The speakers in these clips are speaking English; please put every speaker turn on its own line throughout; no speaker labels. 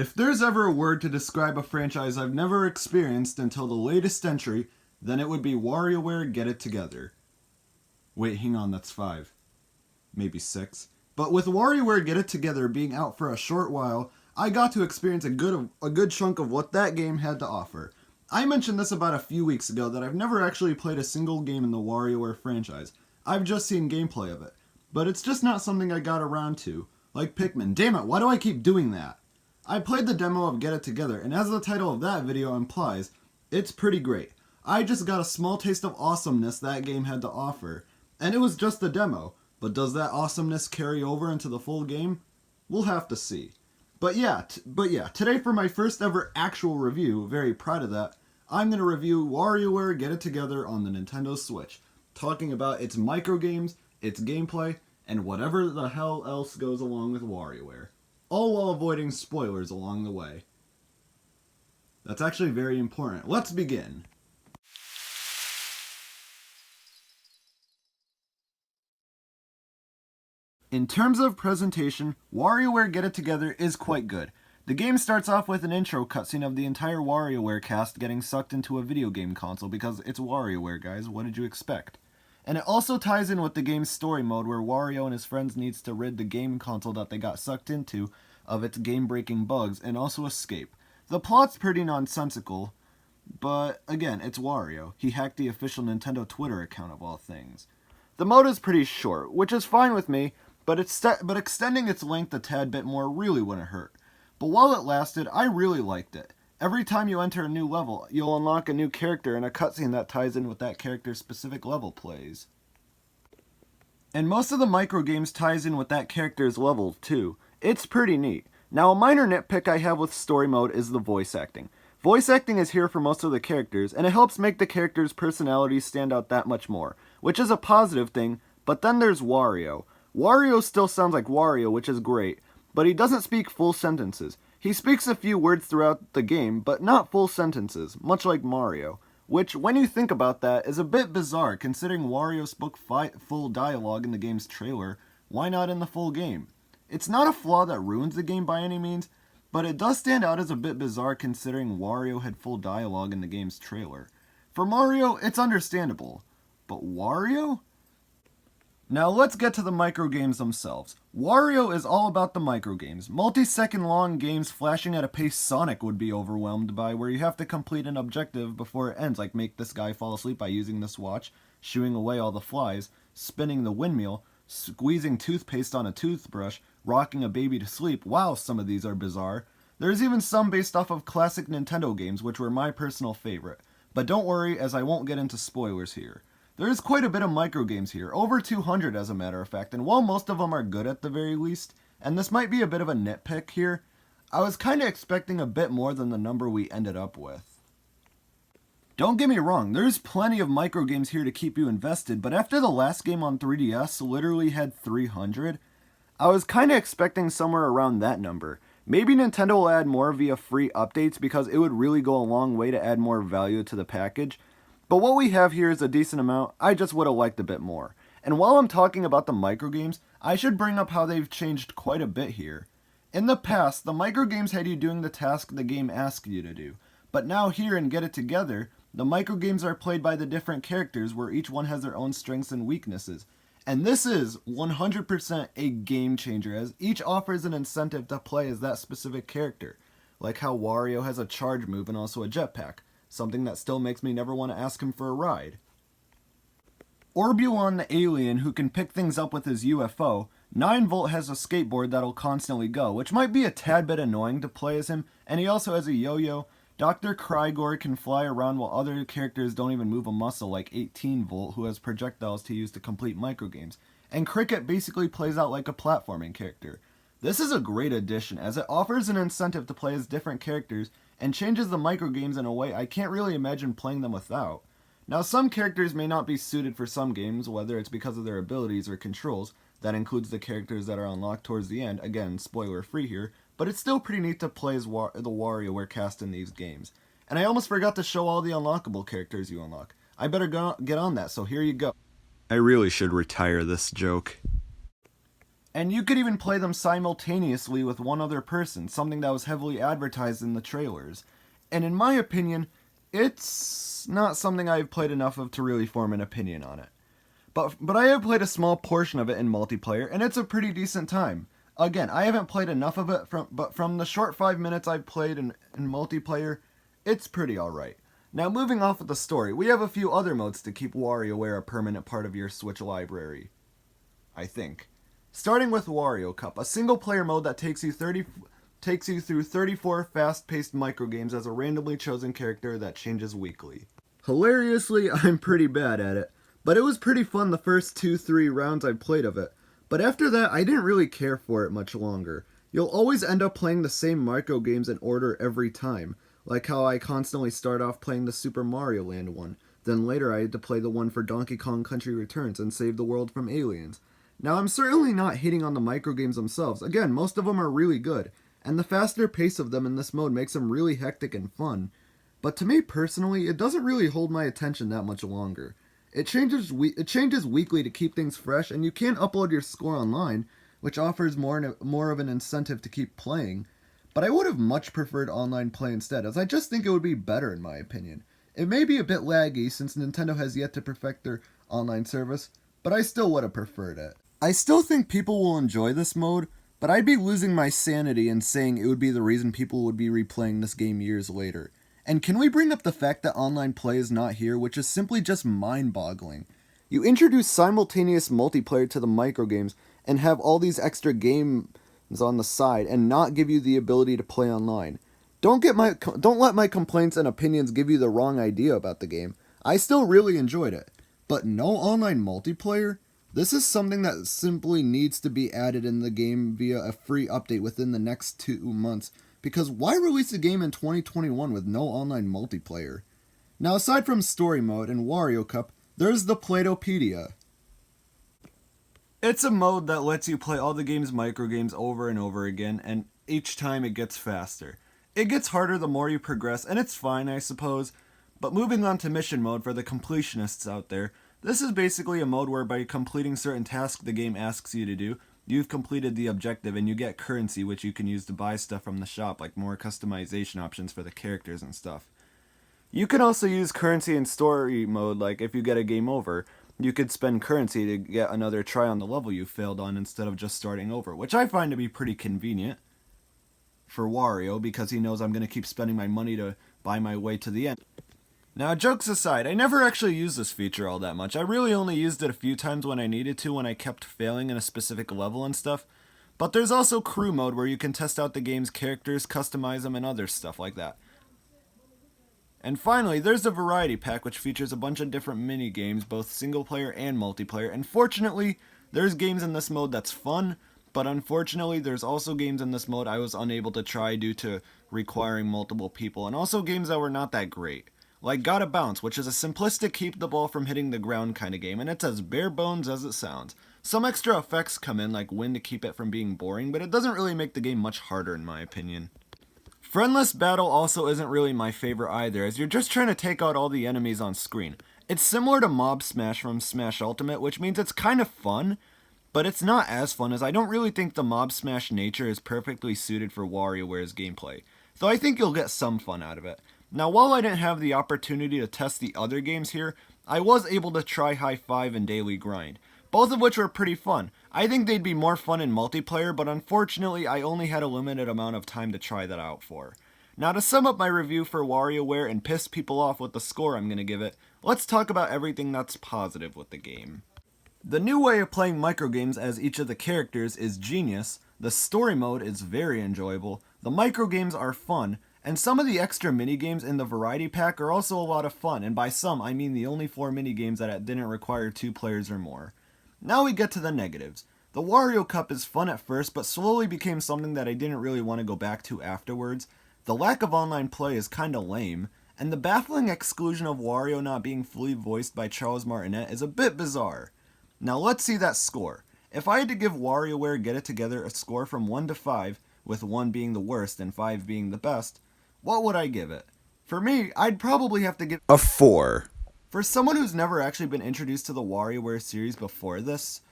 If there's ever a word to describe a franchise I've never experienced until the latest entry, then it would be WarioWare Get It Together. Wait, hang on, that's 5. Maybe 6. But with WarioWare Get It Together being out for a short while, I got to experience a good chunk of what that game had to offer. I mentioned this about a few weeks ago that I've never actually played a single game in the WarioWare franchise. I've just seen gameplay of it. But it's just not something I got around to. Like Pikmin. Damn it, why do I keep doing that? I played the demo of Get It Together, and as the title of that video implies, it's pretty great. I just got a small taste of awesomeness that game had to offer. And it was just a demo. But does that awesomeness carry over into the full game? We'll have to see. But yeah, today for my first ever actual review, very proud of that, I'm going to review WarioWare Get It Together on the Nintendo Switch, talking about its microgames, its gameplay, and whatever the hell else goes along with WarioWare. All while avoiding spoilers along the way. That's actually very important. Let's begin. In terms of presentation, WarioWare Get It Together is quite good. The game starts off with an intro cutscene of the entire WarioWare cast getting sucked into a video game console because it's WarioWare, guys, what did you expect? And it also ties in with the game's story mode where Wario and his friends needs to rid the game console that they got sucked into of its game-breaking bugs and also escape. The plot's pretty nonsensical, but again, it's Wario. He hacked the official Nintendo Twitter account of all things. The mode is pretty short, which is fine with me, but extending its length a tad bit more really wouldn't hurt. But while it lasted, I really liked it. Every time you enter a new level, you'll unlock a new character and a cutscene that ties in with that character's specific level plays. And most of the microgames ties in with that character's level too. It's pretty neat. Now a minor nitpick I have with story mode is the voice acting. Voice acting is here for most of the characters, and it helps make the characters' personalities stand out that much more, which is a positive thing, but then there's Wario. Wario still sounds like Wario, which is great, but he doesn't speak full sentences. He speaks a few words throughout the game, but not full sentences, much like Mario. Which, when you think about that, is a bit bizarre considering Wario spoke full dialogue in the game's trailer. Why not in the full game? It's not a flaw that ruins the game by any means, but it does stand out as a bit bizarre considering Wario had full dialogue in the game's trailer. For Mario, it's understandable. But Wario? Now let's get to the microgames themselves. Wario is all about the microgames. Multi-second long games flashing at a pace Sonic would be overwhelmed by, where you have to complete an objective before it ends, like make this guy fall asleep by using this watch, shooing away all the flies, spinning the windmill, squeezing toothpaste on a toothbrush, rocking a baby to sleep. Wow, some of these are bizarre. There's even some based off of classic Nintendo games, which were my personal favorite. But don't worry, as I won't get into spoilers here. There is quite a bit of microgames here, over 200 as a matter of fact, and while most of them are good at the very least, and this might be a bit of a nitpick here, I was kinda expecting a bit more than the number we ended up with. Don't get me wrong, there's plenty of microgames here to keep you invested, but after the last game on 3DS literally had 300, I was kinda expecting somewhere around that number. Maybe Nintendo will add more via free updates because it would really go a long way to add more value to the package. But what we have here is a decent amount. I just would have liked a bit more. And while I'm talking about the microgames, I should bring up how they've changed quite a bit here. In the past, the microgames had you doing the task the game asked you to do. But now here in Get It Together, the microgames are played by the different characters where each one has their own strengths and weaknesses. And this is 100% a game changer, as each offers an incentive to play as that specific character. Like how Wario has a charge move and also a jetpack. Something that still makes me never want to ask him for a ride. Orbulon the alien who can pick things up with his UFO, 9-Volt has a skateboard that'll constantly go, which might be a tad bit annoying to play as him, and he also has a yo-yo. Dr. Krygor can fly around while other characters don't even move a muscle, like 18-Volt who has projectiles to use to complete microgames, and Cricket basically plays out like a platforming character. This is a great addition, as it offers an incentive to play as different characters and changes the microgames in a way I can't really imagine playing them without. Now some characters may not be suited for some games, whether it's because of their abilities or controls. That includes the characters that are unlocked towards the end, again spoiler free here, but it's still pretty neat to play as the WarioWare cast in these games. And I almost forgot to show all the unlockable characters you unlock. I better get on that, so here you go. I really should retire this joke. And you could even play them simultaneously with one other person, something that was heavily advertised in the trailers. And in my opinion, it's not something I've played enough of to really form an opinion on it. But I have played a small portion of it in multiplayer, and it's a pretty decent time. Again, I haven't played enough of it, but from the short 5 minutes I've played in multiplayer, it's pretty alright. Now moving off of the story, we have a few other modes to keep WarioWare a permanent part of your Switch library. I think. Starting with Wario Cup, a single-player mode that takes you through 34 fast-paced microgames as a randomly chosen character that changes weekly. Hilariously, I'm pretty bad at it, but it was pretty fun the first 2-3 rounds I played of it. But after that, I didn't really care for it much longer. You'll always end up playing the same microgames in order every time, like how I constantly start off playing the Super Mario Land one, then later I had to play the one for Donkey Kong Country Returns and save the world from aliens. Now, I'm certainly not hating on the microgames themselves. Again, most of them are really good, and the faster pace of them in this mode makes them really hectic and fun. But to me personally, it doesn't really hold my attention that much longer. It changes weekly to keep things fresh, and you can upload your score online, which offers more of an incentive to keep playing. But I would have much preferred online play instead, as I just think it would be better in my opinion. It may be a bit laggy since Nintendo has yet to perfect their online service, but I still would have preferred it. I still think people will enjoy this mode, but I'd be losing my sanity in saying it would be the reason people would be replaying this game years later. And can we bring up the fact that online play is not here, which is simply just mind-boggling? You introduce simultaneous multiplayer to the microgames and have all these extra games on the side and not give you the ability to play online. Don't let my complaints and opinions give you the wrong idea about the game. I still really enjoyed it. But no online multiplayer? This is something that simply needs to be added in the game via a free update within the next 2 months, because why release a game in 2021 with no online multiplayer? Now, aside from Story Mode and Wario Cup, there's the Platopedia. It's a mode that lets you play all the game's microgames over and over again, and each time it gets faster. It gets harder the more you progress, and it's fine, I suppose. But moving on to Mission Mode for the completionists out there, this is basically a mode where by completing certain tasks the game asks you to do, you've completed the objective and you get currency which you can use to buy stuff from the shop, like more customization options for the characters and stuff. You can also use currency in story mode, like if you get a game over, you could spend currency to get another try on the level you failed on instead of just starting over, which I find to be pretty convenient for Wario because he knows I'm going to keep spending my money to buy my way to the end. Now, jokes aside, I never actually used this feature all that much. I really only used it a few times when I needed to, when I kept failing in a specific level and stuff. But there's also crew mode where you can test out the game's characters, customize them, and other stuff like that. And finally, there's the Variety Pack, which features a bunch of different mini-games, both single-player and multiplayer. And fortunately, there's games in this mode that's fun, but unfortunately, there's also games in this mode I was unable to try due to requiring multiple people, and also games that were not that great. Like Gotta Bounce, which is a simplistic keep the ball from hitting the ground kind of game, and it's as bare bones as it sounds. Some extra effects come in, like wind to keep it from being boring, but it doesn't really make the game much harder in my opinion. Friendless Battle also isn't really my favorite either, as you're just trying to take out all the enemies on screen. It's similar to Mob Smash from Smash Ultimate, which means it's kind of fun, but it's not as fun as I don't really think the Mob Smash nature is perfectly suited for WarioWare's gameplay, though I think you'll get some fun out of it. Now, while I didn't have the opportunity to test the other games here, I was able to try High Five and Daily Grind, both of which were pretty fun. I think they'd be more fun in multiplayer, but unfortunately I only had a limited amount of time to try that out for. Now, to sum up my review for WarioWare and piss people off with the score I'm going to give it, let's talk about everything that's positive with the game. The new way of playing microgames as each of the characters is genius, the story mode is very enjoyable, the microgames are fun, and some of the extra minigames in the Variety Pack are also a lot of fun, and by some I mean the only 4 minigames that didn't require 2 players or more. Now we get to the negatives. The Wario Cup is fun at first, but slowly became something that I didn't really want to go back to afterwards. The lack of online play is kinda lame, and the baffling exclusion of Wario not being fully voiced by Charles Martinet is a bit bizarre. Now let's see that score. If I had to give WarioWare Get It Together a score from 1 to 5, with 1 being the worst and 5 being the best, what would I give it? For me, I'd probably have to give a 4. For someone who's never actually been introduced to the WarioWare series before this,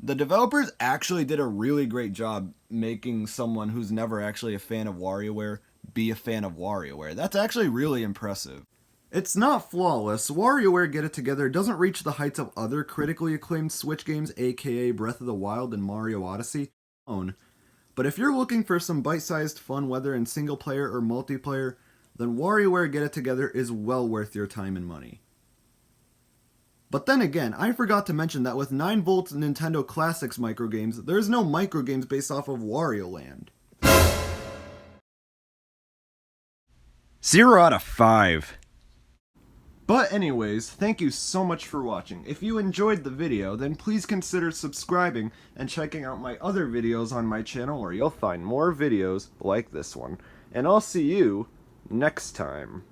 The developers actually did a really great job making someone who's never actually a fan of WarioWare be a fan of WarioWare. That's actually really impressive. It's not flawless. WarioWare Get It Together doesn't reach the heights of other critically acclaimed Switch games, aka Breath of the Wild and Mario Odyssey. But if you're looking for some bite-sized fun, whether in single player or multiplayer, then WarioWare Get It Together is well worth your time and money. But then again, I forgot to mention that with 9V Nintendo Classics microgames, there's no microgames based off of Wario Land.
0 out of 5.
But anyways, thank you so much for watching. If you enjoyed the video, then please consider subscribing and checking out my other videos on my channel where you'll find more videos like this one. And I'll see you next time.